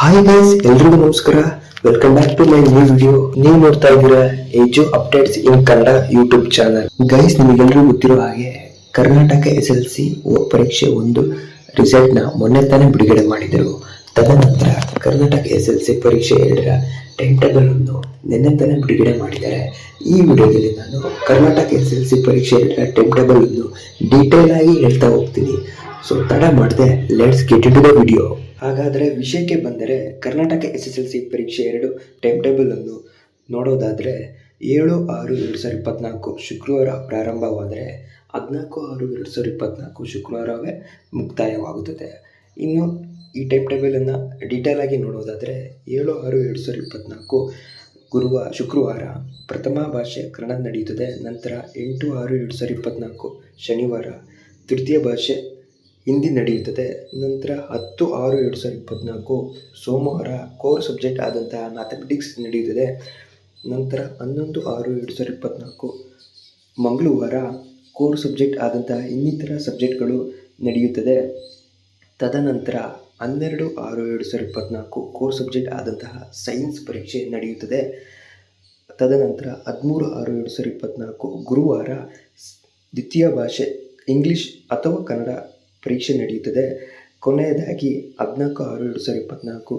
Hi guys, ಎಲ್ರಿಗೂ ನಮಸ್ಕಾರ. Welcome back to my new video. ನೀವು ನೋಡ್ತಾ ಇದ್ದೀರಾ edu updates in Kannada YouTube channel. Guys, ನಿಮಗೆಲ್ಲರಿಗೂ ಗೊತ್ತಿರೋ ಹಾಗೆ ಕರ್ನಾಟಕ SSLC ಪರೀಕ್ಷೆ 1 ರಿಸಲ್ಟ್ ನ ಮೊನ್ನೆ ತಾನೇ ಬಿಡುಗಡೆ ಮಾಡಿದರು. ತದನಂತರ ಕರ್ನಾಟಕ SSLC ಪರೀಕ್ಷೆ 2 ಟೈಮ್ ಟೇಬಲ್ ಅನ್ನು ನಿನ್ನೆ ತಾನೇ ಬಿಡುಗಡೆ ಮಾಡಿದ್ದಾರೆ. ಈ ವಿಡಿಯೋದಲ್ಲಿ ನಾನು ಕರ್ನಾಟಕ SSLC ಪರೀಕ್ಷೆ 2 ಟೈಮ್ ಟೇಬಲ್ ಅನ್ನು ಡೀಟೇಲ್ ಆಗಿ ಹೇಳ್ತಾ ಹೋಗ್ತೀನಿ. ಸೊ ತಡ ಮಾಡದೆ let's get into the video. ಹಾಗಾದರೆ ವಿಷಯಕ್ಕೆ ಬಂದರೆ, ಕರ್ನಾಟಕ SSLC ಪರೀಕ್ಷೆ 2 ಟೈಮ್ ಟೇಬಲ್ ಅನ್ನು ನೋಡೋದಾದರೆ 7/6/2024 ಶುಕ್ರವಾರ ಪ್ರಾರಂಭವಾದರೆ 14/6/2024 ಶುಕ್ರವಾರವೇ ಮುಕ್ತಾಯವಾಗುತ್ತದೆ. ಇನ್ನು ಈ ಟೈಮ್ ಟೇಬಲನ್ನು ಡೀಟೇಲ್ ಆಗಿ ನೋಡೋದಾದರೆ 7/6/2024 ಶುಕ್ರವಾರ ಪ್ರಥಮ ಭಾಷೆ ಕನ್ನಡ ನಡೆಯುತ್ತದೆ. ನಂತರ 8/6/2024 ಶನಿವಾರ ತೃತೀಯ ಭಾಷೆ ಹಿಂದಿ ನಡೆಯುತ್ತದೆ. ನಂತರ 10/6/2024 ಸೋಮವಾರ ಕೋರ್ ಸಬ್ಜೆಕ್ಟ್ ಆದಂತಹ ಮ್ಯಾಥಮೆಟಿಕ್ಸ್ ನಡೆಯುತ್ತದೆ. ನಂತರ 11/6/2024 ಮಂಗಳವಾರ ಕೋರ್ ಸಬ್ಜೆಕ್ಟ್ ಆದಂತಹ ಇನ್ನಿತರ ಸಬ್ಜೆಕ್ಟ್ಗಳು ನಡೆಯುತ್ತದೆ. ತದನಂತರ 12/6/2024 ಕೋರ್ ಸಬ್ಜೆಕ್ಟ್ ಆದಂತಹ ಸೈನ್ಸ್ ಪರೀಕ್ಷೆ ನಡೆಯುತ್ತದೆ. ತದನಂತರ 13/6/2024 ಗುರುವಾರ ದ್ವಿತೀಯ ಭಾಷೆ ಇಂಗ್ಲಿಷ್ ಅಥವಾ ಕನ್ನಡ ಪರೀಕ್ಷೆ ನಡೆಯುತ್ತದೆ. ಕೊನೆಯದಾಗಿ 14/6/2024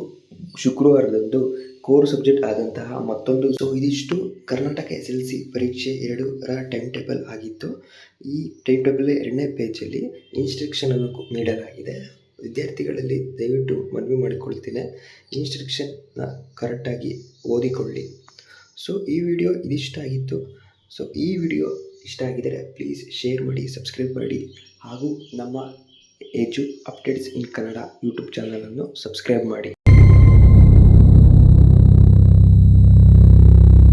ಶುಕ್ರವಾರದಂದು ಕೋರ್ ಸಬ್ಜೆಕ್ಟ್ ಆದಂತಹ ಮತ್ತೊಂದು. ಇದಿಷ್ಟು ಕರ್ನಾಟಕ SSLC ಪರೀಕ್ಷೆ 2 ಟೈಮ್ ಟೇಬಲ್ ಆಗಿತ್ತು. ಈ ಟೈಮ್ ಟೇಬಲ್ 2ನೇ ಪೇಜಲ್ಲಿ ಇನ್ಸ್ಟ್ರಕ್ಷನನ್ನು ನೀಡಲಾಗಿದೆ. ವಿದ್ಯಾರ್ಥಿಗಳಲ್ಲಿ ದಯವಿಟ್ಟು ಮನವಿ ಮಾಡಿಕೊಳ್ತೀನಿ, ಇನ್ಸ್ಟ್ರಕ್ಷನ್ನ ಕರೆಕ್ಟಾಗಿ ಓದಿಕೊಳ್ಳಿ. ಈ ವಿಡಿಯೋ ಇದಿಷ್ಟ ಆಗಿತ್ತು. ಈ ವಿಡಿಯೋ ಇಷ್ಟ ಆಗಿದರೆ ಪ್ಲೀಸ್ ಶೇರ್ ಮಾಡಿ, ಸಬ್ಸ್ಕ್ರೈಬ್ ಮಾಡಿ ಹಾಗೂ ನಮ್ಮ ಎಜು ಅಪ್ಡೇಟ್ಸ್ ಇನ್ ಕನ್ನಡ ಯೂಟ್ಯೂಬ್ ಚಾನಲನ್ನು ಸಬ್ಸ್ಕ್ರೈಬ್ ಮಾಡಿ.